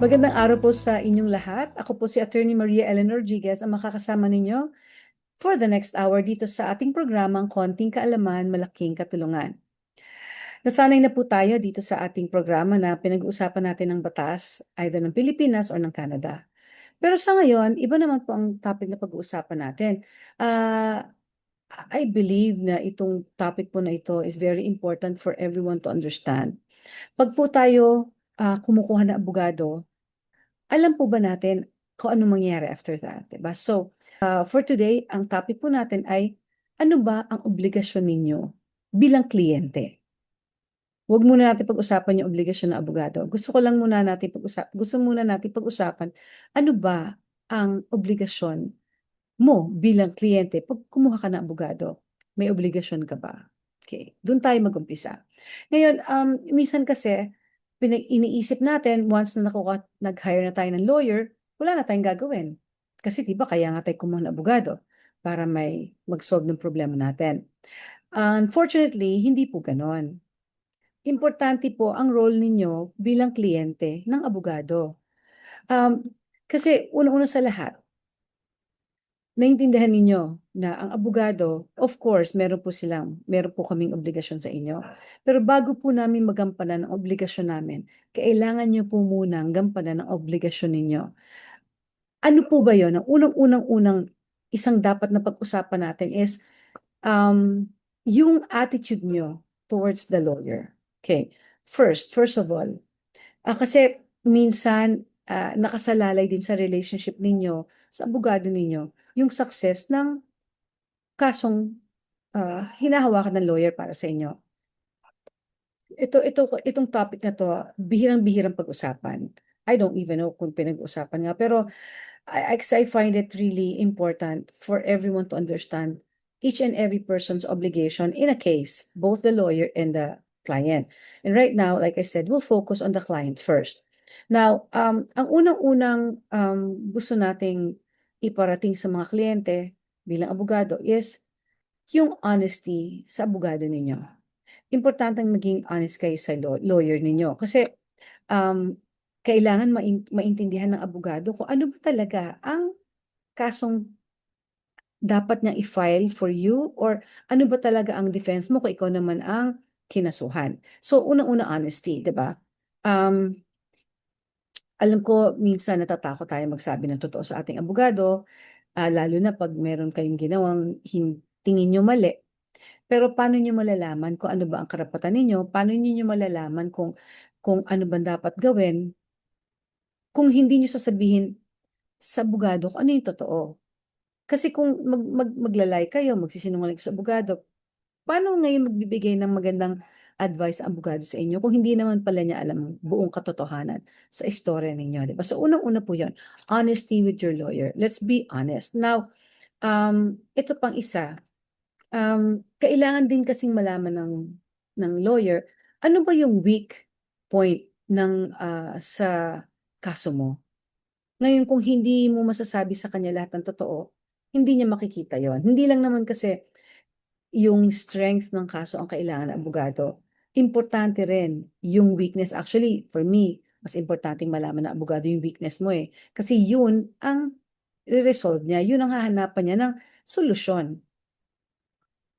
Magandang araw po sa inyong lahat. Ako po si Attorney Maria Eleanor Giges ang makakasama ninyo for the next hour dito sa ating programang Konting Kaalaman, Malaking Katulungan. Nasanay na po tayo dito sa ating programa na pinag-uusapan natin ng batas either ng Pilipinas or ng Canada. Pero sa ngayon, iba naman po ang topic na pag-uusapan natin. Ah, I believe na itong topic po na ito is very important for everyone to understand. Pag po tayo kumukuha ng abogado, alam po ba natin kung ano mangyayari after that, diba? So, for today, ang topic po natin ay ano ba ang obligasyon ninyo bilang kliyente? Huwag muna natin pag-usapan yung obligasyon ng abogado. Gusto muna natin pag-usapan ano ba ang obligasyon mo bilang kliyente pag kumuha ka ng abogado. May obligasyon ka ba? Okay, doon tayo mag-umpisa. Ngayon, minsan kasi iniisip natin once na nag-hire na tayo ng lawyer, wala na tayong gagawin. Kasi 'di ba kaya nga tayo kumuha ng abogado para may mag-solve ng problema natin. Unfortunately, hindi po ganon. Importante po ang role ninyo bilang kliyente ng abogado. Um, Kasi una-una sa lahat, naintindihan ninyo na ang abogado, of course, meron po kaming obligasyon sa inyo. Pero bago po namin magampanan ang obligasyon namin, kailangan nyo po munang gampanan ang obligasyon ninyo. Ano po ba yon? Ang unang-unang isang dapat na pag-usapan natin is yung attitude nyo towards the lawyer. Okay. First of all, kasi minsan nakasalalay din sa relationship ninyo, sa abogado ninyo, yung success ng kasong hinahawakan ng lawyer para sa inyo. Itong topic na to, bihirang-bihirang pag-usapan. I don't even know kung pinag-usapan nga, pero I find it really important for everyone to understand each and every person's obligation in a case, both the lawyer and the client. And right now, like I said, we'll focus on the client first. Now, ang unang-unang gusto nating iparating sa mga kliyente bilang abogado is yung honesty sa abogado ninyo. Importanteng maging honest kayo sa lawyer ninyo kasi um, kailangan maintindihan ng abogado kung ano ba talaga ang kasong dapat niyang i-file for you or ano ba talaga ang defense mo kung ikaw naman ang kinasuhan. So, unang-una honesty, di ba? Um, Alam ko minsan natatakot tayo magsabi ng totoo sa ating abogado, lalo na pag meron kayong ginawang tingin nyo mali. Pero paano nyo malalaman kung ano ba ang karapatan ninyo? Paano nyo malalaman kung ano ba dapat gawin kung hindi nyo sasabihin sa abogado kung ano yung totoo? Kasi kung maglalay kayo, magsisinungaling sa abogado, paano ngayon magbibigay ng magandang advice ang abogado sa inyo kung hindi naman pala niya alam ang buong katotohanan sa istorya ninyo, di ba? So, unang-una po yun, honesty with your lawyer. Let's be honest. Now, ito pang isa, kailangan din kasing malaman ng lawyer, ano ba yung weak point sa kaso mo? Ngayon, kung hindi mo masasabi sa kanya lahat ng totoo, hindi niya makikita yon. Hindi lang naman kasi yung strength ng kaso ang kailangan ng abogado. Importante rin yung weakness. Actually, for me, mas importanteng malaman ng abogado yung weakness mo eh. Kasi yun ang resolve niya. Yun ang hahanapan niya ng solusyon.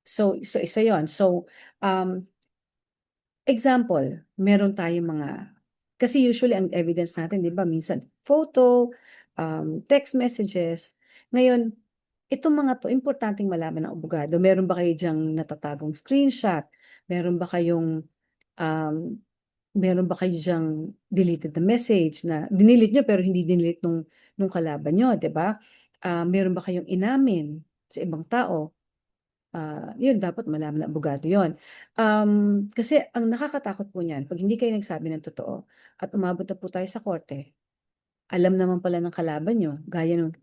So isa yon. So, example, meron tayong kasi usually ang evidence natin, di ba, minsan photo, text messages. Ngayon, itong mga to, importanteng malaman ng abogado. Meron ba kayo diyang natatagong screenshot? Meron ba kayong, um, meron ba kayo diyang deleted na message na dinilit nyo pero hindi dinilit nung kalaban nyo, di ba? Meron ba kayong inamin sa ibang tao? Yun, dapat malaman ng abogado yun. Kasi ang nakakatakot po niyan, pag hindi kayo nagsabi ng totoo at umabot na po tayo sa korte, alam naman pala ng kalaban nyo, gaya nung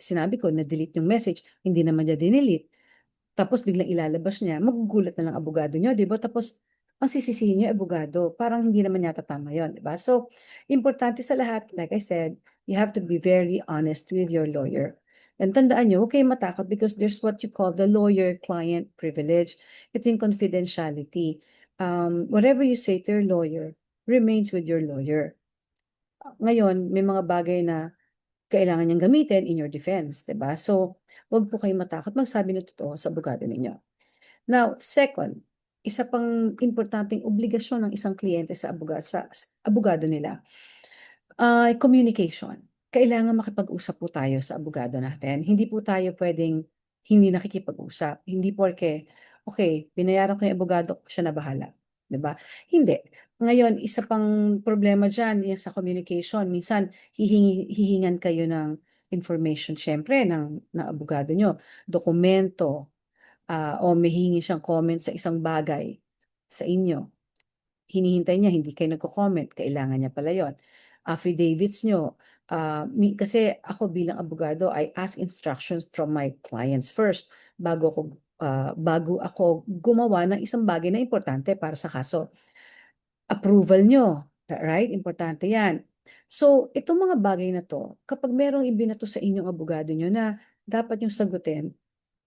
sinabi ko, na-delete yung message, hindi naman niya dinelete. Tapos biglang ilalabas niya, magugulat na lang abogado nyo, di ba? Tapos ang sisisihin niyo abogado, parang hindi naman yata tama yun, di ba? So, importante sa lahat, like I said, you have to be very honest with your lawyer. And tandaan nyo, huwag kayong matakot because there's what you call the lawyer-client privilege. Ito yung confidentiality. Whatever you say to your lawyer remains with your lawyer. Ngayon, may mga bagay na kailangan niyang gamitin in your defense, 'di ba? So, 'wag po kayong matakot magsabi ng totoo sa abogado ninyo. Now, second, isa pang importanteng obligasyon ng isang kliyente sa abogado nila, communication. Kailangan makipag-usap po tayo sa abogado natin. Hindi po tayo puwedeng hindi nakikipag-usap. Hindi porke, "Okey, binayaran ko yung abogado ko, siya na bahala." 'Di ba? Hindi. Ngayon, isa pang problema diyan, yung sa communication. Minsan hihingan kayo ng information siyempre ng abogado niyo, dokumento, o may hihingi siyang comment sa isang bagay sa inyo. Hinihintay niya, hindi kayo nagko-comment, kailangan niya pala yun. Affidavits niyo, kasi ako bilang abogado, I ask instructions from my clients first bago ako gumawa ng isang bagay na importante para sa kaso. Approval niyo, right? Importante 'yan. So, itong mga bagay na 'to, kapag merong ibinato sa inyong abogado niyo na dapat niyong sagutin,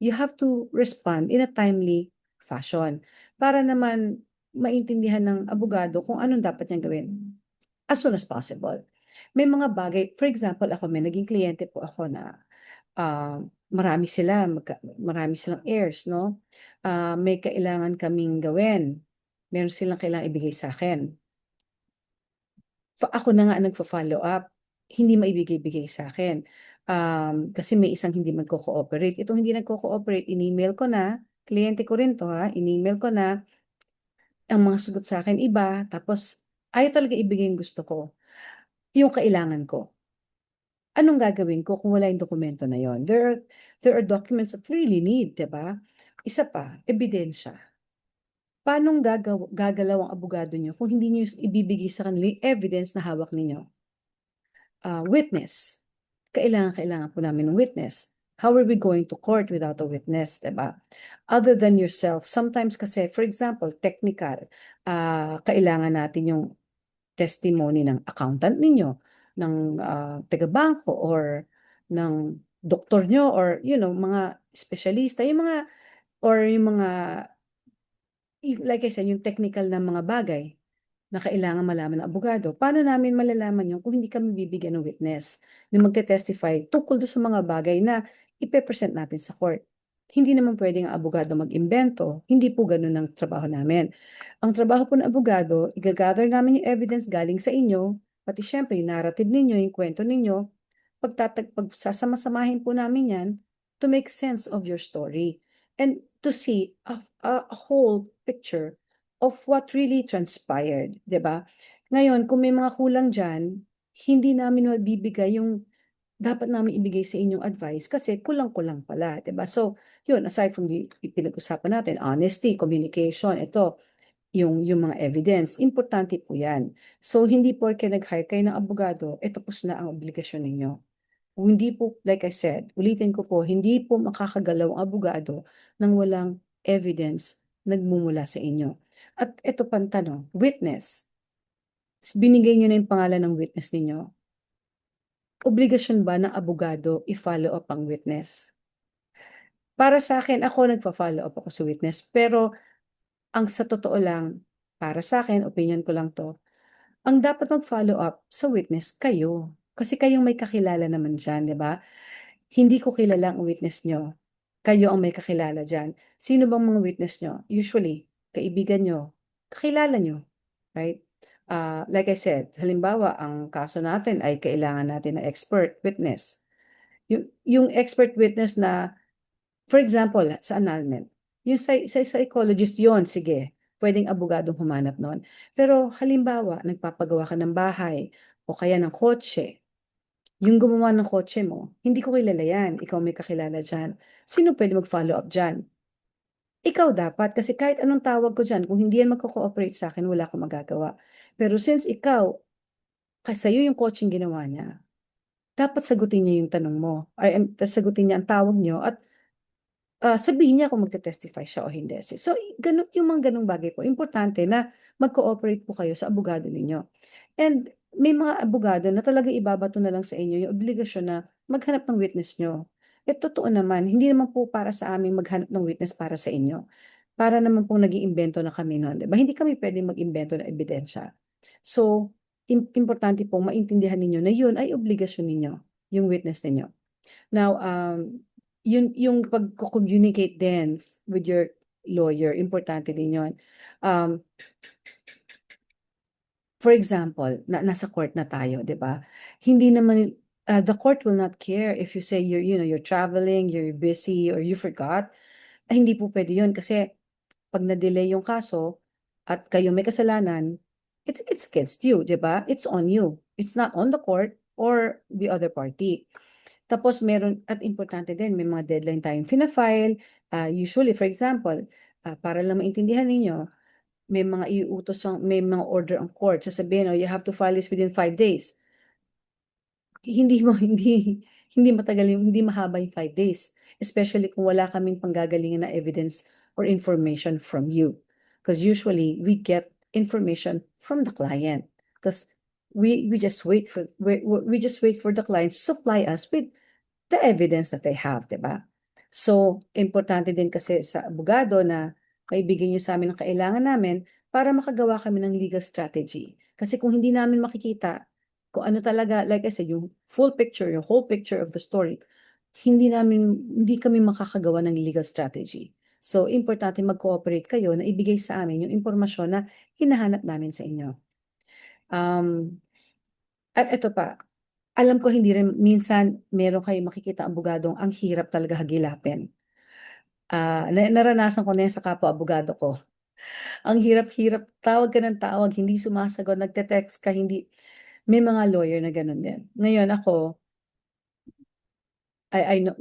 you have to respond in a timely fashion para naman maintindihan ng abogado kung anong dapat niyang gawin as soon as possible. May mga bagay, for example, ako may naging kliyente po ako na marami silang heirs, no? May kailangan kaming gawin. Meron silang kailangang ibigay sa akin. Ako na nga ang nagfo-follow up, hindi maibigay-bigay sa akin. Kasi may isang hindi magko-cooperate. Itong hindi nagko-cooperate, in-email ko na, kliyente ko rin 'to in-email ko na, ang mga sagot sa akin iba, tapos ayaw talaga ibigay yung gusto ko, yung kailangan ko. Anong gagawin ko kung wala yung dokumento na yun? There are documents that we really need, 'di ba? Isa pa, ebidensya. Paanong gagalaw ang abogado niyo kung hindi niyo ibibigay sa kanila yung evidence na hawak ninyo? Witness. Kailangan po namin ng witness. How are we going to court without a witness, 'di ba? Other than yourself, sometimes kasi, for example, technical, kailangan natin yung testimony ng accountant ninyo, ng taga-bangko, or ng doktor nyo, or mga espesyalista, yung mga, like I said, yung technical na mga bagay na kailangan malaman ng abogado. Paano namin malalaman yun kung hindi kami bibigyan ng witness na magte-testify tungkol doon sa mga bagay na ipe-present natin sa court? Hindi naman pwedeng ang abogado mag-imbento. Hindi po ganun ang trabaho namin. Ang trabaho po ng abogado, i-gather namin yung evidence galing sa inyo, pati syempre yung narrative ninyo, yung kwento ninyo, pagsasama-samahin po namin yan to make sense of your story and to see a whole picture of what really transpired, 'di ba? Ngayon, kung may mga kulang diyan, hindi namin mabibigay yung dapat namin ibigay sa inyong advice kasi kulang-kulang pala, 'di ba? So, yun, aside from the pinag-usapan natin, honesty, communication, ito, yung mga evidence, importante po yan. So, hindi porke nag-hire kayo ng abogado, tapos na ang obligasyon ninyo. Kung hindi po, like I said, ulitin ko po, hindi po makakagalaw ang abogado nang walang evidence nagmumula sa inyo. At ito pang tanong, witness. Binigay niyo na yung pangalan ng witness ninyo. Obligasyon ba ng abogado i-follow up ang witness? Para sa akin, ako nagfa-follow up ako sa witness, pero ang sa totoo lang, para sa akin, opinion ko lang 'to, ang dapat mag-follow up sa witness kayo. Kasi kayong may kakilala naman diyan, 'di ba? Hindi ko kilala ang witness niyo. Kayo ang may kakilala diyan. Sino bang mga witness niyo? Usually, kaibigan niyo, kakilala niyo, right? Like I said, halimbawa, ang kaso natin ay kailangan natin ng expert witness. Yung expert witness na, for example, sa annulment, yung sa psychologist yon, sige, pwedeng abogadong humanap nun. Pero halimbawa, nagpapagawa ka ng bahay o kaya ng kotse, yung gumawa ng kotse mo, hindi ko kilala yan, ikaw may kakilala diyan. Sino pwede mag-follow up diyan? Ikaw dapat, kasi kahit anong tawag ko diyan, kung hindi yan magko-cooperate sa akin, wala akong magagawa. Pero since ikaw, sa'yo yung kotseng ginawa niya, dapat sagutin niya yung tanong mo, sagutin niya ang tawag niyo, at sabihin niya kung magte-testify siya o hindi. So, ganun, yung mga ganung bagay po, importante na mag-cooperate po kayo sa abogado ninyo. And may mga abogado na talaga ibabato na lang sa inyo yung obligasyon na maghanap ng witness nyo. Totoo naman, hindi naman po para sa aming maghanap ng witness para sa inyo. Para naman pong nag-iimbento na kami noon, 'di ba? Hindi kami pwedeng mag-imbento ng ebidensya. So, importante pong maintindihan ninyo na yun ay obligasyon ninyo, yung witness ninyo. Now, yung pag-communicate din with your lawyer, importante din yun. For example, nasa court na tayo, 'di ba? Hindi naman the court will not care if you say you're traveling, you're busy or you forgot. Hindi po pwede 'yun kasi pag na-delay yung kaso at kayo may kasalanan, it's against you, 'di ba? It's on you. It's not on the court or the other party. Tapos meron at importante din may mga deadline tayong fina-file. Usually, for example, para lang maintindihan ninyo, may mga order ang court. Sasabihin, oh, you have to file this within 5 days. Hindi matagal hindi mahaba yung 5 days. Especially kung wala kaming panggagalingan na evidence or information from you. Because usually, we get information from the client. Because we just wait for the client to supply us with the evidence that they have, 'di ba? So, importante din kasi sa abogado na maibigay niyo sa amin ang kailangan namin para makagawa kami ng legal strategy. Kasi kung hindi namin makikita kung ano talaga, like I said, yung full picture, yung whole picture of the story, hindi kami makakagawa ng legal strategy. So, importante mag-cooperate kayo na ibigay sa amin yung impormasyon na hinahanap namin sa inyo. At ito pa, alam ko hindi rin minsan meron kayong makikita abogadong ang hirap talaga hagilapin. Naranasan ko na yan sa kapwa-abogado ko. Ang hirap-hirap, tawag ka ng tawag, hindi sumasagot, nagte-text ka, hindi. May mga lawyer na ganun din. Ngayon ako,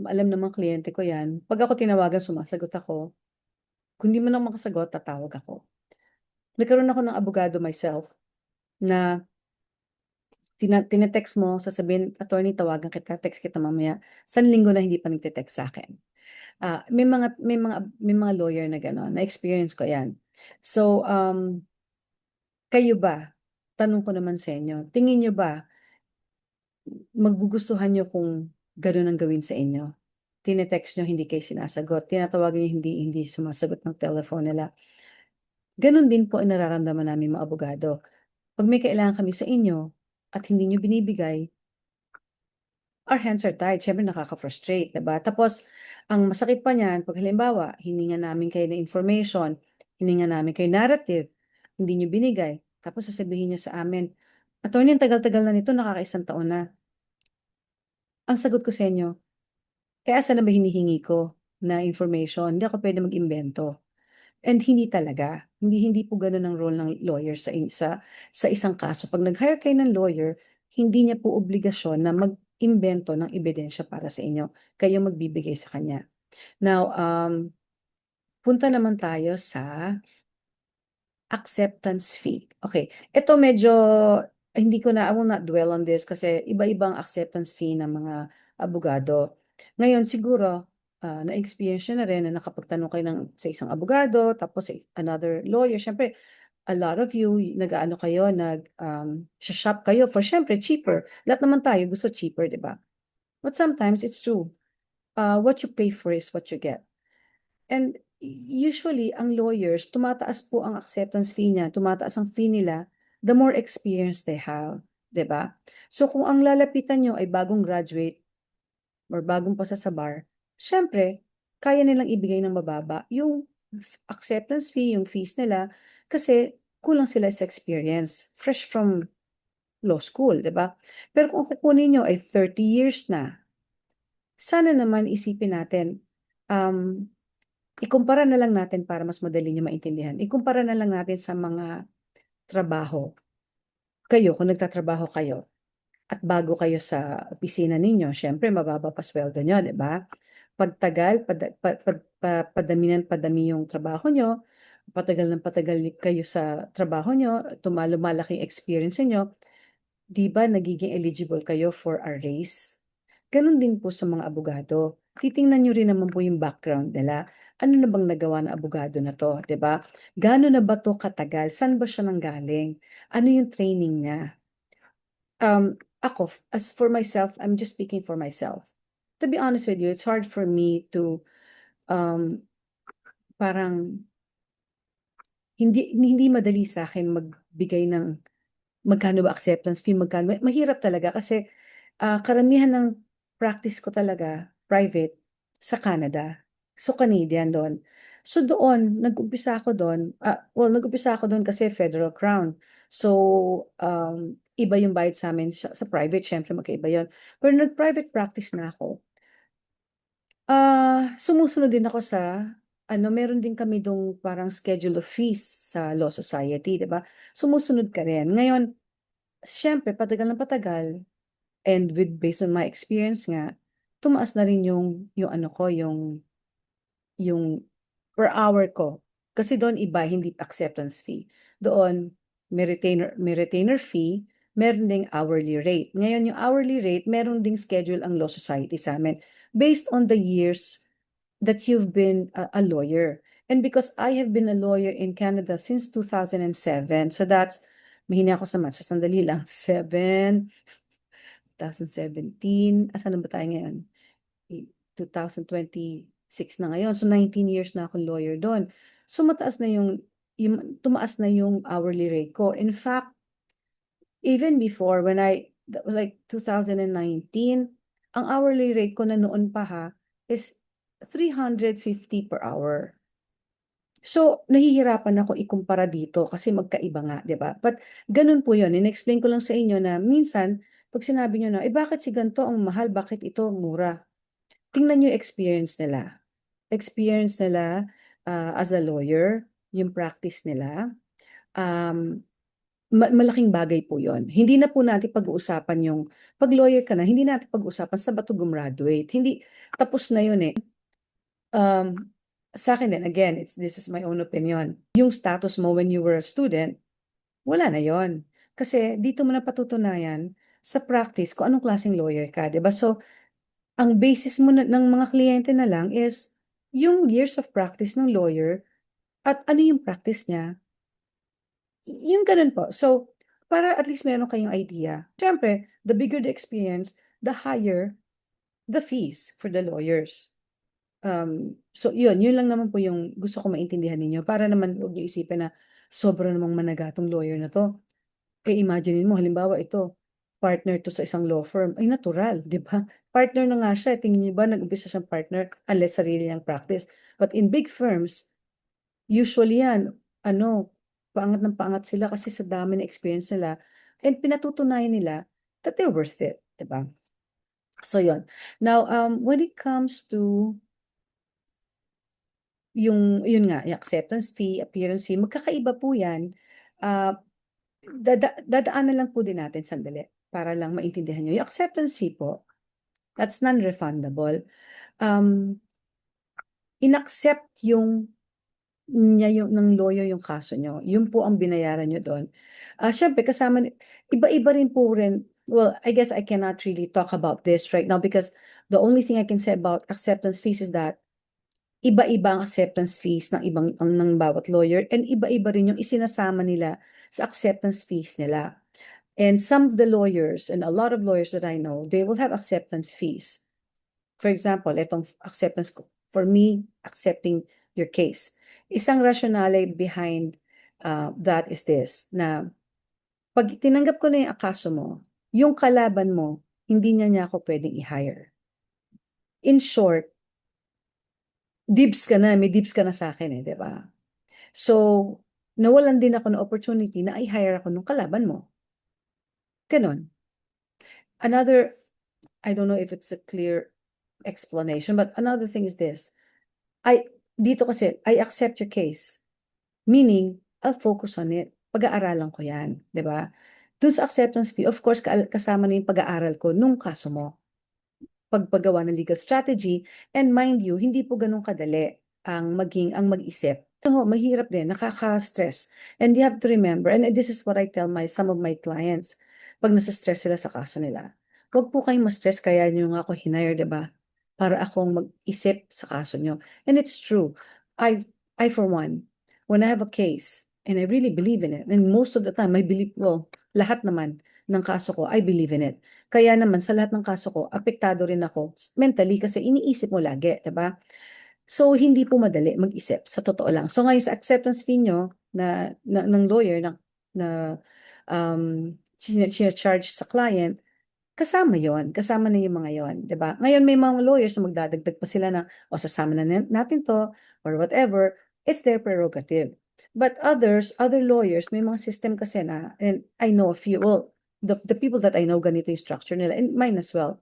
alam namang kliyente ko yan. Pag ako tinawagan, sumasagot ako. Kung di man ako makasagot, tatawag ako. Nagkaroon ako ng abogado myself na tinetext mo, sasabihin, attorney, tawagan kita, text kita mamaya. San linggo na hindi pa nagte-text sa akin. May mga lawyer na gano'n, na-experience ko 'yan. So, kayo ba, tanong ko naman sa inyo, tingin niyo ba magugustuhan niyo kung gano'n ang gawin sa inyo? Tine-text niyo, hindi kayo sinasagot, tinatawagan niyo, hindi sumasagot ng telephone nila. Gano'n din po ang nararamdaman naming mga abogado. 'Pag may kailangan kami sa inyo at hindi niyo binibigay, our hands are tied, siyempre nakaka-frustrate, 'di ba? Tapos ang masakit pa niyan 'pag halimbawa hiningan namin kayo ng information, hiningan namin kayo narrative, hindi niyo binigay, tapos sasabihin niyo sa amin, "Attorney, ang tagal-tagal na nito, nakakaisang taon na." Ang sagot ko sa inyo, "Eh, asan na ba hinihingi ko na information? Hindi ako puwede mag-imbento." And hindi talaga. Hindi po gano'n ang role ng lawyer sa isang kaso. 'Pag nag-hire kayo ng lawyer, hindi niya po obligasyon na mag-imbento ng ebidensya para sa inyo. Kayo magbibigay sa kanya. Now, punta naman tayo sa acceptance fee. Okay, ito medyo hindi ko na I will not dwell on this kasi iba-ibang acceptance fee ng mga abogado. Ngayon siguro, na-experience niyo na rin na nakapagtanong kayo sa isang abogado tapos sa another lawyer. Siyempre a lot of you nag-aano kayo, shop kayo for siyempre cheaper. Lahat naman tayo gusto cheaper, 'di ba? But sometimes it's true. What you pay for is what you get. And usually, ang lawyers, tumataas po ang acceptance fee niya, tumataas ang fee nila, the more experience they have, 'di ba? So kung ang lalapitan niyo ay bagong graduate or bagong pasa sa bar, siyempre, kaya nilang ibigay ng mababa yung acceptance fee, yung fees nila, kasi kulang sila sa experience, fresh from law school, 'di ba? Pero kung kukunin niyo ay 30 years na, sana naman isipin natin, um, ikumpara na lang natin para mas madali niyo maintindihan. Ikumpara na lang natin sa mga trabaho. Kayo, kung nagtatrabaho kayo at bago kayo sa opisina ninyo, siyempre mababa pa sweldo niyo, 'di ba? Pagtagal, padami ng padami yung trabaho niyo, patagal ng patagal kayo sa trabaho niyo, lumalaki yung experience niyo, 'di ba nagiging eligible kayo for a raise? Gano'n din po sa mga abogado. Titingnan niyo rin naman po yung background nila. Ano na bang nagawa ng abogado na 'to, 'di ba? Gaano na ba 'to katagal? Saan ba siya nanggaling? Ano yung training niya? Ako, as for myself, I'm just speaking for myself. To be honest with you, it's hard for me to, um, parang hindi hindi madali sa'kin magbigay ng magkano ba acceptance fee, magkano, mahirap talaga kasi karamihan ng practice ko talaga private sa Canada. So Canadian doon. So doon, nag-umpisa ako doon. Well, nag-umpisa ako doon kasi federal crown. So iba yung bayad sa amin sa private, syempre magkaiba yun. Pero nag-private practice na ako. Sumusunod din ako sa meron din kami dong parang schedule of fees sa Law Society, 'di ba? Sumusunod ka rin. Ngayon, syempre, patagal ng patagal, and based on my experience nga, tumaas na rin yung ano ko, yung per hour ko. Kasi doon iba, hindi acceptance fee. Doon, may retainer fee, meron ding hourly rate. Ngayon, yung hourly rate, meron ding schedule ang Law Society sa amin based on the years that you've been a lawyer. And because I have been a lawyer in Canada since 2007, so that's, mahina ako sa math, so sandali lang, 2017, asan na ba tayo ngayon? 2026 na ngayon. So 19 years na akong lawyer doon. So mataas na tumaas na yung hourly rate ko. In fact, even before that was like 2019, ang hourly rate ko na noon pa is 350 per hour. So, nahihirapan ako ikumpara dito kasi magkaiba nga, di ba? But ganun po yun. In-explain ko lang sa inyo na minsan, pag sinabi nyo na, bakit si ganito ang mahal, bakit ito mura? Tingnan nyo yung experience nila. Experience nila as a lawyer, yung practice nila. Malaking bagay po yon. Hindi na po natin pag-uusapan yung, pag lawyer ka na, hindi natin pag-uusapan sa bato gumraduate. Hindi, tapos na yun eh. Sa akin din, again, this is my own opinion. Yung status mo when you were a student, wala na yon. Kasi dito mo na patutunayan sa practice kung anong klaseng lawyer ka, di ba? So, ang basis mo ng mga kliyente na lang is yung years of practice ng lawyer at ano yung practice niya. Yung ganun po. So, para at least meron kayong idea. Siyempre, the bigger the experience, the higher the fees for the lawyers. So yun lang naman po yung gusto ko maintindihan ninyo para naman huwag niyo isipin na sobra namang managatong lawyer na to. Kaya imagine mo, halimbawa ito, partner to sa isang law firm, ay natural, di ba? Partner na nga siya, tingin niyo ba nag-umpisa siyang partner unless sarili niyang practice. But in big firms, usually yan, paangat ng paangat sila kasi sa dami ng experience nila and pinatutunayan nila that they're worth it, di ba? So yun. Now, when it comes to yun nga, yung acceptance fee, appearance fee, magkakaiba po yan. Ah, dadaanan lang po din natin sandali para lang maintindihan nyo. Yung acceptance fee po, that's non-refundable. In-accept ng lawyer yung kaso nyo. Yun po ang binayaran nyo doon. Syempre, kasama, iba-iba rin po rin. Well, I guess I cannot really talk about this right now because the only thing I can say about acceptance fees is that iba-iba ang acceptance fees ng bawat lawyer and iba-iba rin yung isinasama nila sa acceptance fees nila. And some of the lawyers and a lot of lawyers that I know, they will have acceptance fees. For example, itong acceptance for me accepting your case. Isang rationale behind that is this, na pag tinanggap ko na yung akaso mo, yung kalaban mo, hindi niya ako pwedeng i-hire. In short, may dibs ka na sa akin di ba? So, nawalan din ako ng opportunity na i-hire ako nung kalaban mo. Ganon. Another, I don't know if it's a clear explanation, but another thing is this. Dito kasi, I accept your case. Meaning, I'll focus on it. Pag-aaralan ko yan, di ba? Dun sa acceptance fee, of course, kasama na yung pag-aaral ko nung kaso mo. Pagpagawa ng legal strategy, and mind you, hindi po ganun kadali ang mag-isip. So, mahirap din, nakaka-stress. And you have to remember, and this is what I tell some of my clients, pag nasa-stress sila sa kaso nila, huwag po kayong ma-stress, kaya nyo nga ako hinire, di ba? Para akong mag-isip sa kaso nyo. And it's true. I for one, when I have a case, and I really believe in it, and most of the time, lahat naman ng kaso ko, I believe in it. Kaya naman, sa lahat ng kaso ko, apektado rin ako mentally kasi iniisip mo lagi, diba? So, hindi po madali mag-isip, sa totoo lang. So, ngayon sa acceptance fee nyo ng lawyer na charge sa client, kasama yon, kasama na yung mga yon, 'di ba? Ngayon may mga lawyers na magdadagdag pa sila ng o sasama na natin to or whatever, it's their prerogative. But other lawyers, may mga system kasi na, and I know a few, well, the people that I know, ganito yung structure nila, and mine as well.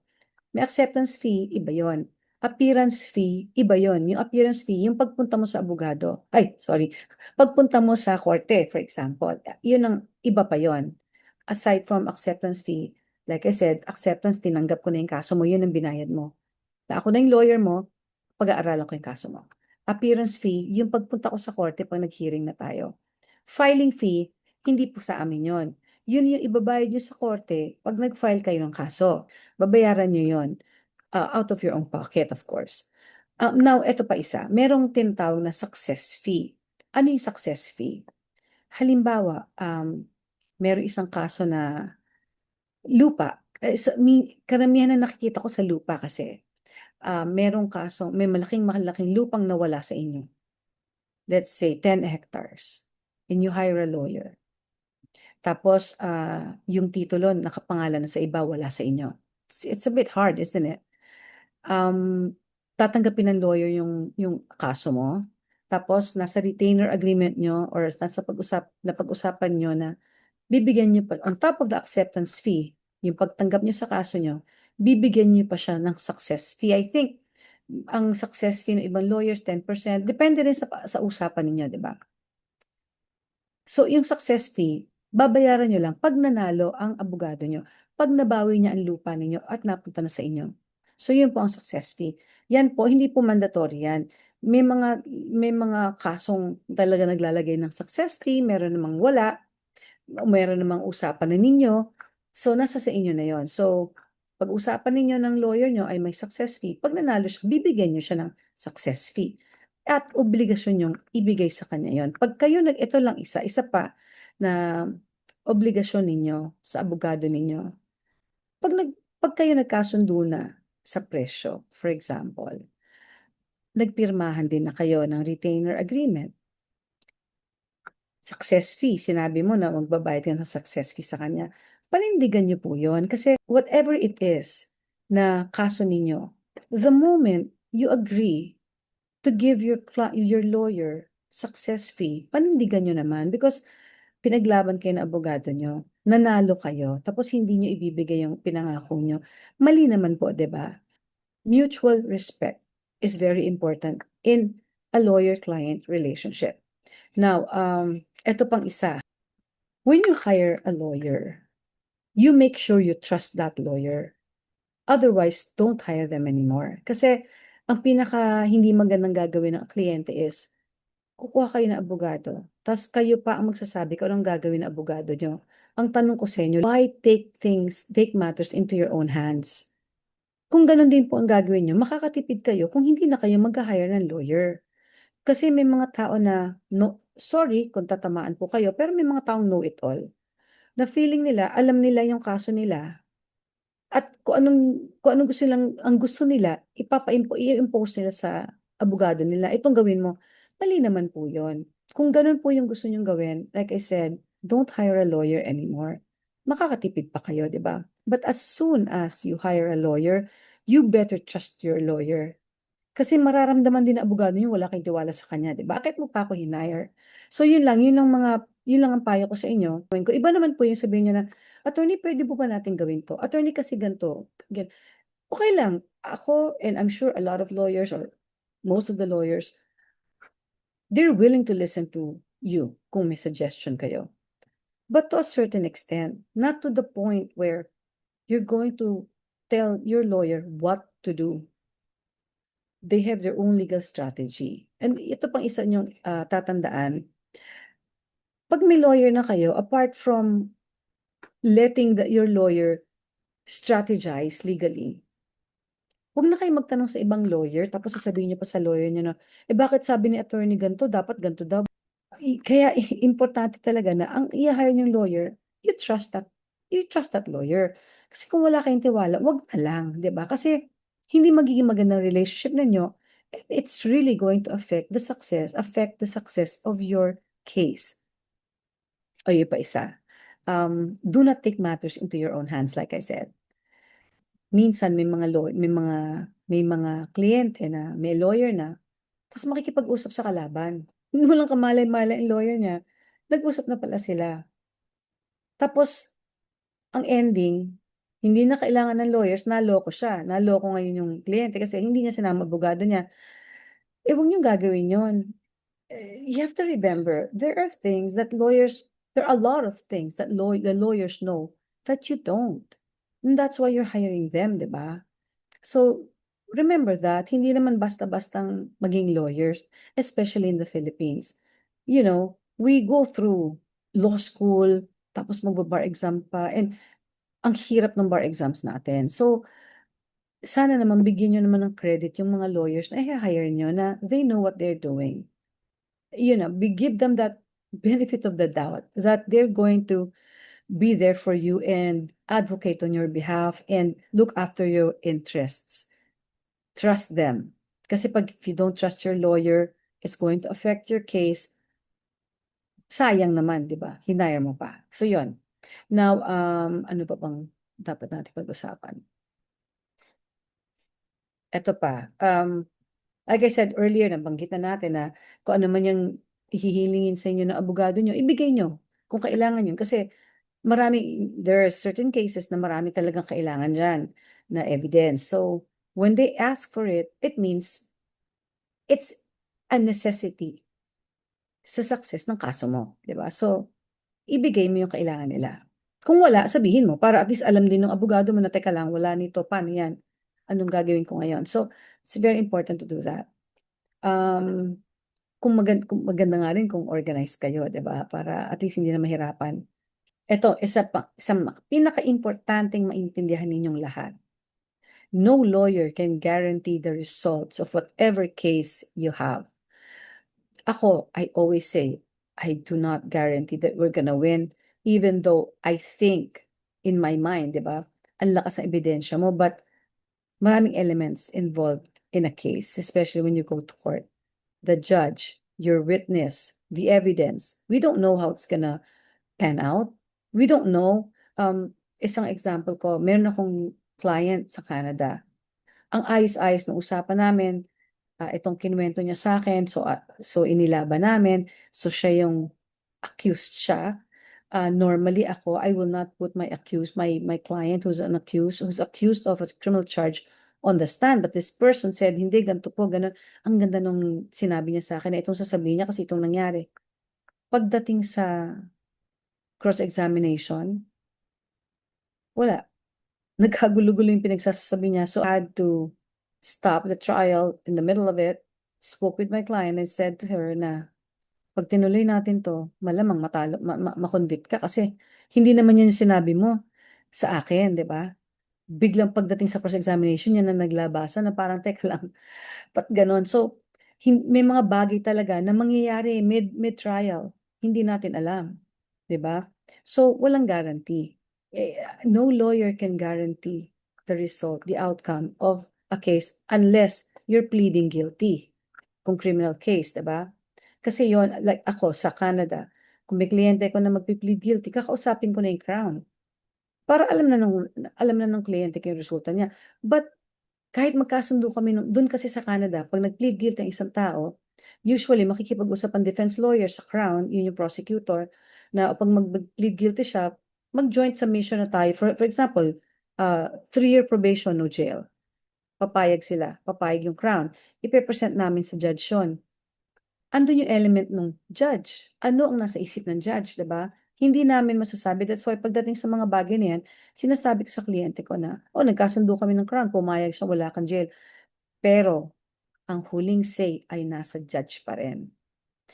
May acceptance fee, iba yon. Appearance fee, iba yon. Yung appearance fee, yung pagpunta mo sa abogado, ay, sorry, pagpunta mo sa korte, for example, yun ang iba pa yon. Aside from acceptance fee, like I said, acceptance, tinanggap ko na yung kaso mo, yun ang binayad mo. Na ako na yung lawyer mo, pag-aaralan ko yung kaso mo. Appearance fee, yung pagpunta ko sa korte pag nag-hearing na tayo. Filing fee, hindi po sa amin yon. Yun yung ibabayad nyo sa korte pag nag-file kayo ng kaso. Babayaran nyo yon, out of your own pocket, of course. Now, eto pa isa. Merong tinatawag na success fee. Ano yung success fee? Halimbawa, merong isang kaso na lupa. Karamihan na nakikita ko sa lupa kasi merong kaso, may malaking lupang nawala sa inyo. Let's say 10 hectares. And you hire a lawyer. Tapos, yung titulo nakapangalan na sa iba, wala sa inyo. It's a bit hard, isn't it? Tatanggapin ng lawyer yung kaso mo. Tapos, nasa retainer agreement nyo or nasa pag-usapan nyo na bibigyan nyo pa, on top of the acceptance fee, yung pagtanggap nyo sa kaso nyo, bibigyan nyo pa siya ng success fee. I think, ang success fee ng ibang lawyers, 10%, depende rin sa usapan ninyo, di ba? So, yung success fee, babayaran nyo lang pag nanalo ang abogado nyo, pag nabawi niya ang lupa ninyo at napunta na sa inyo. So, yun po ang success fee. Yan po, hindi po mandatory yan. May mga kasong talaga naglalagay ng success fee, meron namang wala, meron namang usapan na ninyo. So, nasa sa inyo na yon. So, pag-usapan ninyo ng lawyer nyo ay may success fee. Pag nanalo siya, bibigyan nyo siya ng success fee. At obligasyon yung ibigay sa kanya yon. Pag kayo ito lang isa pa na obligasyon ninyo sa abogado ninyo. Pag kayo nagkasundo na sa presyo, for example, nagpirmahan din na kayo ng retainer agreement. Success fee, sinabi mo na magbabayad ka ng success fee sa kanya. Panindigan niyo po yun kasi whatever it is na kaso ninyo, the moment you agree to give your lawyer success fee, panindigan nyo naman because pinaglaban kayo ng abogado nyo, nanalo kayo, tapos hindi nyo ibibigay yung pinangako nyo. Mali naman po, di ba? Mutual respect is very important in a lawyer-client relationship. Now, eto pang isa. When you hire a lawyer, you make sure you trust that lawyer. Otherwise, don't hire them anymore. Kasi ang pinaka hindi magandang gagawin ng kliyente is kukuha kayo ng abogado, tapos kayo pa ang magsasabi kung anong gagawin ng abogado nyo. Ang tanong ko sa inyo, why take matters into your own hands? Kung ganun din po ang gagawin nyo, makakatipid kayo kung hindi na kayo mag-hire ng lawyer. Kasi may mga tao na, no, sorry kung tatamaan po kayo, pero may mga taong know-it-all. Na feeling nila, alam nila yung kaso nila, at kung anong gusto nila, i-impose nila sa abogado nila. Itong gawin mo, mali naman po yun. Kung ganun po yung gusto nyong gawin, like I said, don't hire a lawyer anymore. Makakatipid pa kayo, di ba? But as soon as you hire a lawyer, you better trust your lawyer. Kasi mararamdaman din ng abogado niyo wala kayong tiwala sa kanya, 'di ba? Bakit mo pa ako hinire? So yun lang ang payo ko sa inyo. Iba naman po yung sabihin niyo na, attorney, pwede po ba natin gawin to? Attorney, kasi ganito. Okay lang. Ako, and I'm sure a lot of lawyers or most of the lawyers, they're willing to listen to you kung may suggestion kayo. But to a certain extent, not to the point where you're going to tell your lawyer what to do. They have their own legal strategy. And ito pang isa niyong tatandaan, pag may lawyer na kayo, apart from letting your lawyer strategize legally, huwag na kayo magtanong sa ibang lawyer, tapos sasabihin niyo pa sa lawyer niyo na, bakit sabi ni attorney ganito, dapat ganito daw. Kaya importante talaga na ang i-hire niyong lawyer, you trust that lawyer. Kasi kung wala kayong tiwala, wag na lang, 'di ba? Kasi hindi magiging magandang relationship ninyo. And it's really going to affect the success of your case. O yun pa isa. do not take matters into your own hands, like I said. Minsan may mga kliyente na may lawyer na, tapos makikipag-usap sa kalaban. Walang kamalay-malay ang lawyer niya, nag-usap na pala sila. Tapos, ang ending, hindi na kailangan ng lawyers, naloko siya. Naloko ngayon yung kliyente kasi hindi niya sinama abogado niya. Huwag niyong gagawin yun. You have to remember, there are a lot of things that the lawyers know that you don't. And that's why you're hiring them, di ba? So, remember that, hindi naman basta-bastang maging lawyers, especially in the Philippines. We go through law school, tapos magbabar exam pa, and ang hirap ng bar exams natin. So, sana naman bigyan nyo naman ng credit yung mga lawyers na i-hire nyo na they know what they're doing. We give them that benefit of the doubt that they're going to be there for you and advocate on your behalf and look after your interests. Trust them. Kasi if you don't trust your lawyer, it's going to affect your case. Sayang naman, di ba? Hinire mo pa. So, yon. Now, ano pa bang dapat natin pag-usapan? Ito pa. Like I said earlier, nabanggit na natin na kung ano man yung ihihilingin sa inyo ng abogado nyo, ibigay nyo kung kailangan yun. Kasi there are certain cases na marami talagang kailangan dyan na evidence. So, when they ask for it, it means it's a necessity sa success ng kaso mo. Diba? So, ibigay mo yung kailangan nila. Kung wala, sabihin mo para at least alam din ng abogado mo na teka lang, wala nito, paano yan? Anong gagawin ko ngayon? So, it's very important to do that. Kung maganda nga rin kung organized kayo, 'di ba? Para at least hindi na mahirapan. Ito, isa pinaka-importanteng maintindihan ninyong lahat. No lawyer can guarantee the results of whatever case you have. Ako, I always say, I do not guarantee that we're gonna win, even though I think in my mind, 'di ba? Ang lakas ng ebidensya mo, but maraming elements involved in a case, especially when you go to court. The judge, your witness, the evidence. We don't know how it's gonna pan out. We don't know. Isang example ko, meron akong client sa Canada. Ang ayos-ayos ng usapan namin, itong kinuwento niya sa akin, so inilaban namin, so siya yung accused siya. Normally ako, I will not put my client who's accused of a criminal charge on the stand. But this person said, hindi, ganito po, ganun. Ang ganda nung sinabi niya sa akin na itong sasabihin niya kasi itong nangyari. Pagdating sa cross-examination, wala. Nagkagulo-gulo yung pinagsasabi niya. So I had to stop the trial in the middle of it, spoke with my client and said to her na, pag tinuloy natin to, malamang makonvict ka kasi hindi naman yun yung sinabi mo sa akin, di ba? Biglang pagdating sa cross-examination, yan na naglabasan na parang, teka lang, ba't ganon? So, may mga bagay talaga na mangyayari mid-trial. Hindi natin alam. Di ba? So, walang guarantee. No lawyer can guarantee the result, the outcome of a case unless you're pleading guilty. Kung criminal case, di ba? Kasi yon, like ako sa Canada, kung may kliyente ko na magpi-plead guilty, kakausapin ko na yung Crown. Para alam na ng kliyente ko yung resulta niya. But kahit magkasundo kami doon kasi sa Canada, pag nag-plead guilty ang isang tao, usually makikipag-usap ang defense lawyer sa Crown, yun yung prosecutor, na pag mag-plead guilty siya, mag-joint submission na tayo. For example, 3-year probation, no jail. Papayag sila, papayag yung Crown. Ipe-present namin sa judge yun. Andun yung element ng judge. Ano ang nasa isip ng judge, diba? Hindi namin masasabi. That's why pagdating sa mga bagay na yan, sinasabi ko sa kliyente ko na, nagkasundo kami ng Crown, pumayag siya, wala kang jail. Pero, ang huling say ay nasa judge pa rin.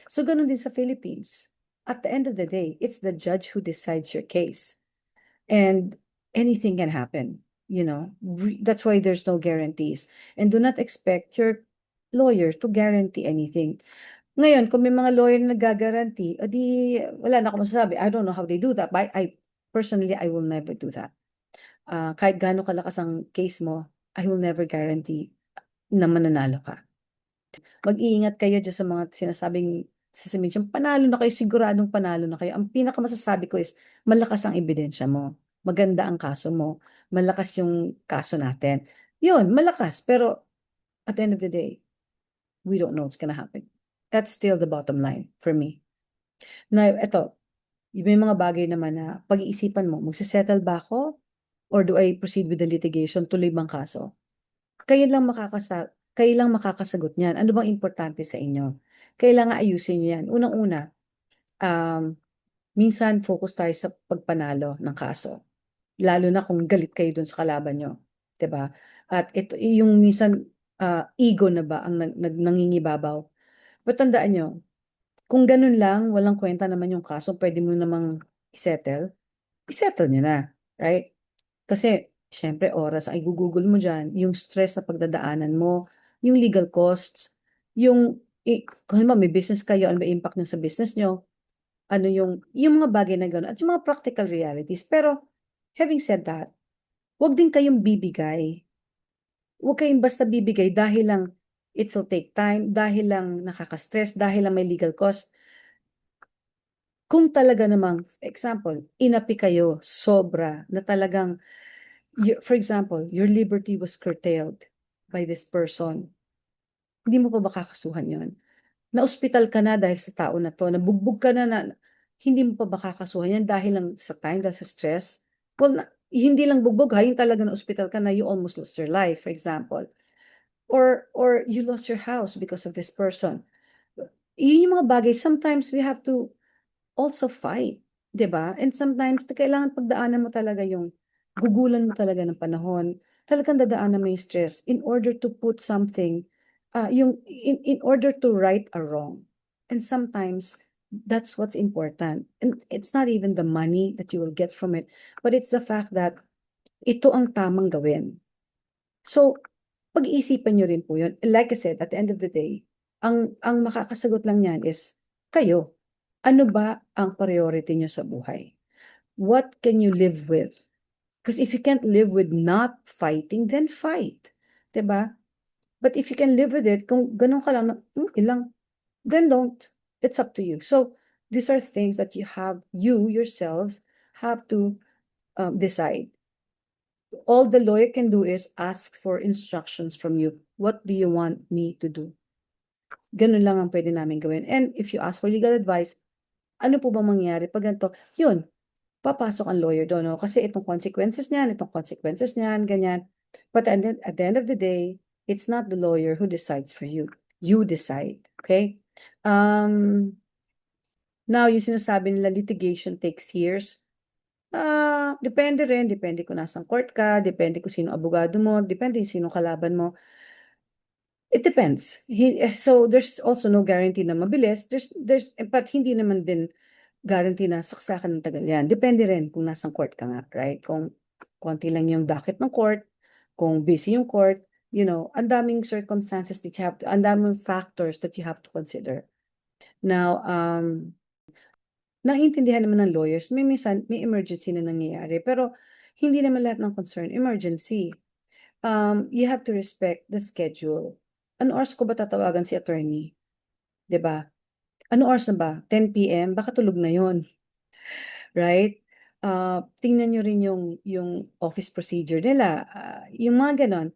So, ganun din sa Philippines. At the end of the day, it's the judge who decides your case. And anything can happen, That's why there's no guarantees. And do not expect your lawyer to guarantee anything. Ngayon, kung may mga lawyer na nag-guarantee, wala na akong masasabi. I don't know how they do that. But personally, I will never do that. Kahit gaano kalakas ang case mo, I will never guarantee na mananalo ka. Mag-iingat kayo dyan sa mga sinasabing sasabihin siya, panalo na kayo, siguradong panalo na kayo. Ang pinakamasasabi ko is, malakas ang ebidensya mo. Maganda ang kaso mo. Malakas yung kaso natin. Yun, malakas. Pero at the end of the day, we don't know what's gonna happen. That's still the bottom line for me. Na eto, may mga bagay naman na pag-iisipan mo, magsisettle ba ako? Or do I proceed with the litigation? Tuloy bang kaso? Kayo lang makakasagot niyan. Ano bang importante sa inyo? Kailangan ayusin niyo yan. Unang-una, um, minsan focus tayo sa pagpanalo ng kaso. Lalo na kung galit kayo dun sa kalaban nyo. 'Di ba? At ito, yung minsan, ego na ba ang nangingibabaw. But tandaan nyo, kung ganun lang, walang kwenta naman yung kaso, pwede mo namang isettle nyo na. Right? Kasi, syempre, oras ay gugugol mo dyan, yung stress na pagdadaanan mo, yung legal costs, kung halimbawa may business kayo, ano ba impact nyo sa business nyo, ano yung mga bagay na gano'n, at yung mga practical realities. Pero, having said that, huwag din kayong bibigay. Huwag kayong basta bibigay dahil lang it will take time, dahil lang nakaka-stress, dahil lang may legal cost. Kung talaga namang, example, inapi kayo sobra na talagang, for example, your liberty was curtailed by this person, hindi mo pa ba kakasuhan yun? Na-ospital ka na dahil sa tao na to, nabugbog ka na, hindi mo pa ba kakasuhan yan dahil lang sa time, dahil sa stress? Well, hindi lang bugbog ha, yung talaga na-ospital ka na, you almost lost your life, for example. Or you lost your house because of this person. Yun yung mga bagay, sometimes we have to also fight, 'di ba? And sometimes kailangan pagdaanan mo talaga yung gugulan mo talaga ng panahon. Talagang dadaanan mo yung stress in order to put something in order to right a wrong. And sometimes that's what's important. And it's not even the money that you will get from it, but it's the fact that ito ang tamang gawin. So, pag-iisipan nyo rin po yun. Like I said, at the end of the day, ang makakasagot lang yan is kayo. Ano ba ang priority nyo sa buhay? What can you live with? Because if you can't live with not fighting, then fight. 'Di ba? But if you can live with it, kung ganun ka lang, ilang, then don't. It's up to you. So, these are things that you yourselves have to decide. All the lawyer can do is ask for instructions from you. What do you want me to do? Ganun lang ang pwede namin gawin. And if you ask for legal advice, ano po bang mangyayari pag ganito? Yun, papasok ang lawyer doon, no? Kasi itong consequences niyan, ganyan. But at the end of the day, it's not the lawyer who decides for you. You decide, okay? Now, yung sinasabi nila litigation takes years. Depende rin, depende kung nasang court ka, depende kung sino abogado mo, depende kung sino kalaban mo. It depends. So there's also no guarantee na mabilis. But hindi naman din guarantee na saksakan ng tagal yan. Depende rin kung nasang court ka nga, right? Kung konti lang yung docket ng court, kung busy yung court, ang daming circumstances that you have to, ang daming factors that you have to consider. Now, naiintindihan naman ng lawyers, minsan may emergency na nangyayari, pero hindi naman lahat ng concern emergency. You have to respect the schedule. Ano oras ko ba tatawagan si attorney? 'Di ba? Ano oras na ba? 10 p.m. Baka tulog na 'yon, right? Tingnan niyo rin yung office procedure nila, yung mga ganon.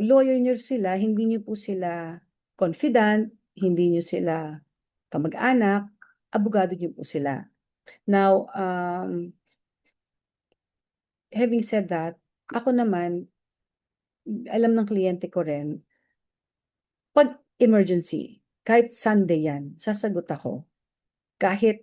Lawyer niyo sila, hindi niyo po sila confidant, hindi niyo sila kamag-anak, abogado niyo po sila. Now, having said that, ako naman, alam ng kliyente ko rin, pag emergency, kahit Sunday yan, sasagot ako. Kahit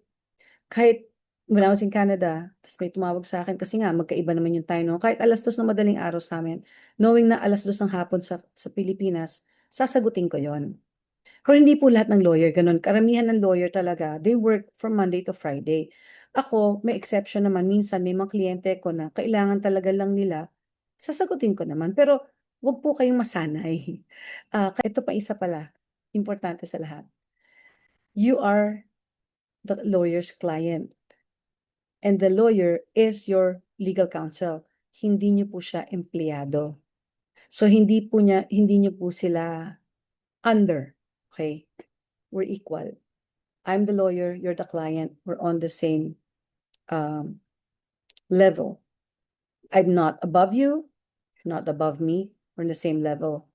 when I was in Canada, tapos may tumawag sa akin kasi nga magkaiba naman yung time, no? Kahit 2:00 ng madaling araw sa amin, knowing na 2:00 ng hapon sa Pilipinas, sasagutin ko yon. Pero hindi po lahat ng lawyer ganun. Karamihan ng lawyer talaga, they work from Monday to Friday. Ako, may exception naman. Minsan may mga kliyente ko na kailangan talaga lang nila, sasagutin ko naman. Pero wag po kayong masanay. Ito pa isa pala, importante sa lahat. You are the lawyer's client. And the lawyer is your legal counsel. Hindi niyo po siya empleyado. So hindi niyo po sila under. Okay? we're equal. I'm the lawyer, you're the client, we're on the same level. I'm not above you, you're not above me, we're on the same level.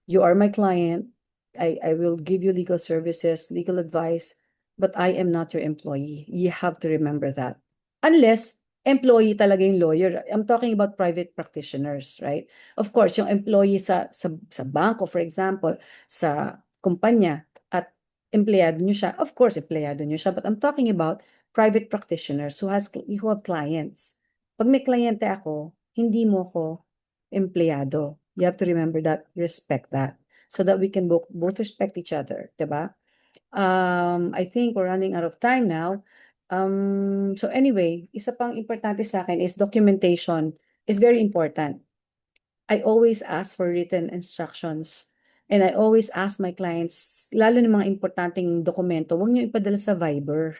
You are my client. I will give you legal services, legal advice, but I am not your employee. You have to remember that. Unless employee talaga yung lawyer. I'm talking about private practitioners, right? Of course, yung employee sa banko, for example, sa kumpanya at empleyado nyo siya, of course, empleyado nyo siya. But I'm talking about private practitioners who have clients. Pag may kliyente ako, hindi mo ko empleyado. You have to remember that, respect that, so that we can both respect each other, diba? I think we're running out of time now. So anyway, isa pang importante sa akin is documentation is very important. I always ask for written instructions and I always ask my clients, lalo ng mga importanteng dokumento, huwag niyo ipadala sa Viber.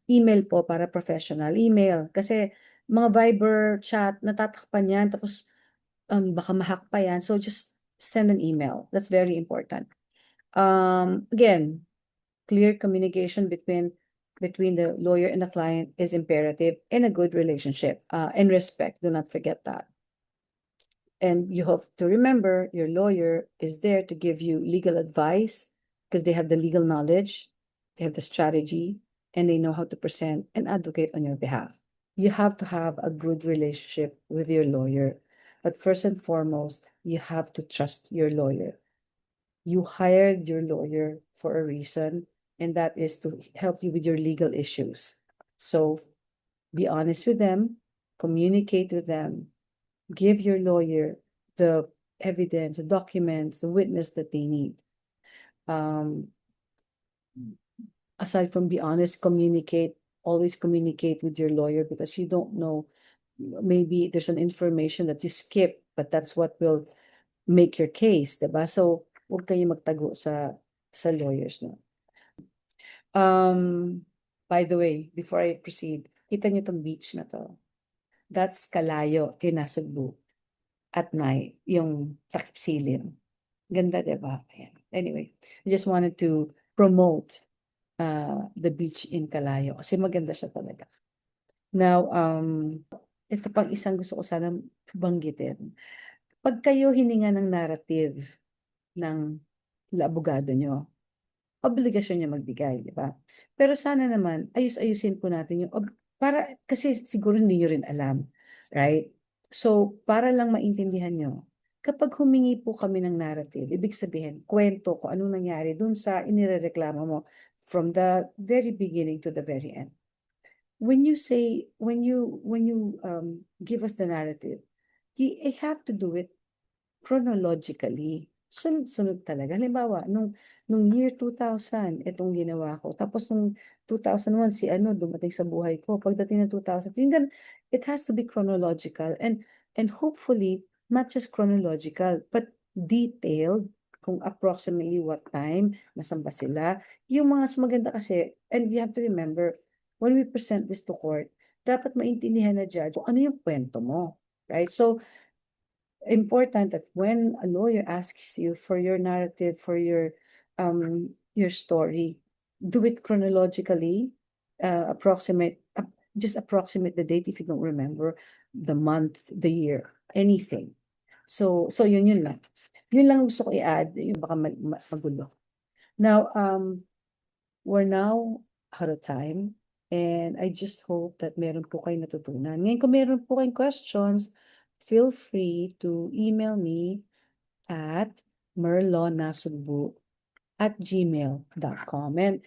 Email po para professional. Email. Kasi mga Viber chat, natatakpan yan. Tapos baka ma-hack pa yan. So just send an email. That's very important. Again, clear communication between the lawyer and the client is imperative in a good relationship. And respect. Do not forget that. And you have to remember your lawyer is there to give you legal advice because they have the legal knowledge, they have the strategy, and they know how to present and advocate on your behalf. You have to have a good relationship with your lawyer. But first and foremost, you have to trust your lawyer. You hired your lawyer for a reason, and that is to help you with your legal issues. So be honest with them, communicate with them, give your lawyer the evidence, the documents, the witness that they need. Aside from be honest, always communicate with your lawyer because you don't know, maybe there's an information that you skip, but that's what will make your case, diba? So, huwag kayo magtago sa lawyers, no? By the way, before I proceed, kita niyo tong beach na to. That's Calayo in Nasugbu at night, yung takip silim. Ganda, diba? Ayan. Anyway, I just wanted to promote the beach in Calayo kasi maganda siya talaga. Now, ito pang isang gusto ko sana banggitin. Pag kayo hininga ng narrative ng abogado nyo, obligasyon niya magbigay, di ba? Pero sana naman, ayus-ayusin po natin yung, para, kasi siguro hindi nyo rin alam, right? So, para lang maintindihan nyo, kapag humingi po kami ng narrative, ibig sabihin, kwento ko anong nangyari dun sa inirereklamo mo from the very beginning to the very end. When you give us the narrative, you have to do it chronologically. Sunod talaga. Halimbawa, nung year 2000, itong ginawa ko. Tapos nung 2001, si ano, dumating sa buhay ko. Pagdating ng 2000, it has to be chronological and hopefully, not just chronological, but detailed kung approximately what time, nasan ba sila. Yung mga mas maganda kasi, and you have to remember, when we present this to court, dapat maintindihan na judge kung ano yung kwento mo. Right? So, important that when a lawyer asks you for your narrative, for your story, do it chronologically, just approximate the date if you don't remember the month, the year, anything. So yun lang. Yun lang gusto ko i-add, yung baka magulo. Now, we're now out of time. And I just hope that meron po kayo natutunan. Ngayon, kung meron po kayong questions, feel free to email me at merlonasugbu@gmail.com. And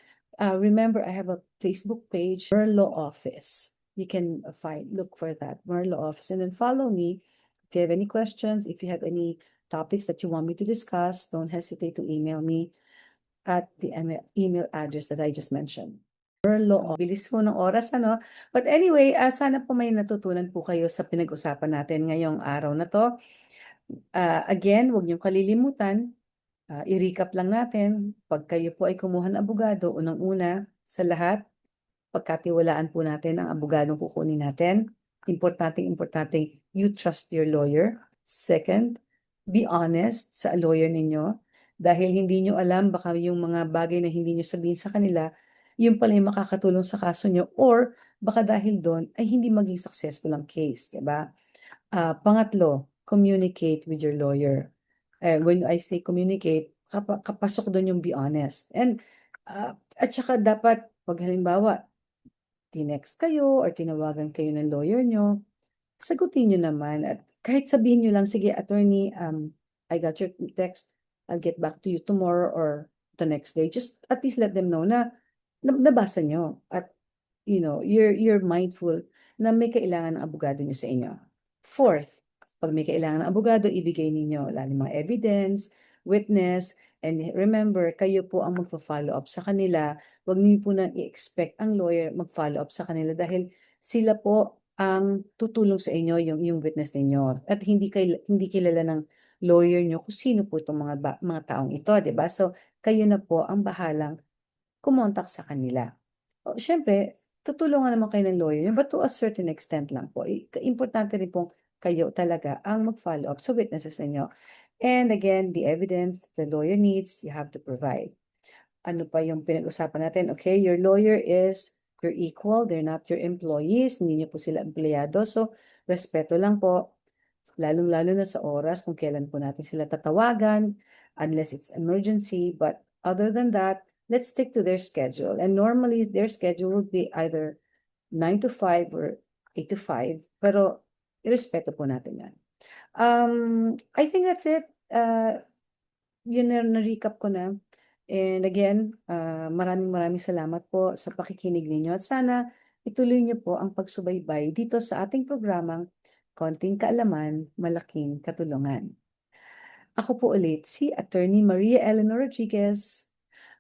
remember, I have a Facebook page, Merlo Office. You can look for that, Merlo Office. And then follow me. If you have any questions, if you have any topics that you want me to discuss, don't hesitate to email me at the email address that I just mentioned. Bilis po ng oras, ano? But anyway, sana po may natutunan po kayo sa pinag-usapan natin ngayong araw na to. Again, huwag niyong kalilimutan, i-recap lang natin, pag kayo po ay kumuha ng abogado, unang-una sa lahat, pagkatiwalaan po natin ang abogadong kukunin natin. Importante, you trust your lawyer. Second, be honest sa lawyer ninyo. dahil hindi nyo alam, baka yung mga bagay na hindi nyo sabihin sa kanila, yun pala yung makakatulong sa kaso nyo, or baka dahil doon ay hindi maging successful ang case, di ba? Pangatlo, communicate with your lawyer. When I say communicate, kapasok doon yung be honest. And at saka dapat, pag halimbawa, tinext kayo or tinawagan kayo ng lawyer nyo, sagutin nyo naman. At kahit sabihin nyo lang, sige, attorney, I got your text. I'll get back to you tomorrow or the next day. Just at least let them know na nabasa nyo. At you're mindful na may kailangan ng abogado nyo sa inyo. Fourth, pag may kailangan ng abogado, ibigay ninyo lalo mga evidence, witness, and remember, kayo po ang magpa-follow up sa kanila. Huwag niyo po nang i-expect ang lawyer mag-follow up sa kanila dahil sila po ang tutulong sa inyo, yung witness ninyo. At hindi kilala ng lawyer nyo kung sino po itong mga taong ito, di ba? So, kayo na po ang bahalang kumontak sa kanila. Siyempre, tutulungan naman kayo ng lawyer, but to a certain extent lang po. Importante rin pong kayo talaga ang mag-follow up sa witnesses ninyo. And again, the evidence the lawyer needs, you have to provide. Ano pa yung pinag-usapan natin? Okay, your lawyer is your equal, they're not your employees, hindi niyo po sila empleyado. So, respeto lang po, lalong-lalo na sa oras kung kailan po natin sila tatawagan, unless it's emergency. But other than that, let's stick to their schedule. And normally, their schedule would be either 9 to 5 or 8 to 5. Pero, irespeto po natin yan. I think that's it. Yun na-recap ko na. And again, maraming salamat po sa pakikinig ninyo. At sana ituloy niyo po ang pagsubaybay dito sa ating programang Konting Kaalaman, Malaking Katulungan. Ako po ulit si Attorney Maria Eleanor Rodriguez,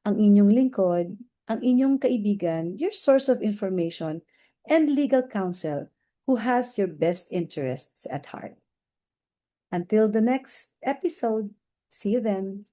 ang inyong lingkod, ang inyong kaibigan, your source of information and legal counsel who has your best interests at heart. Until the next episode, see you then.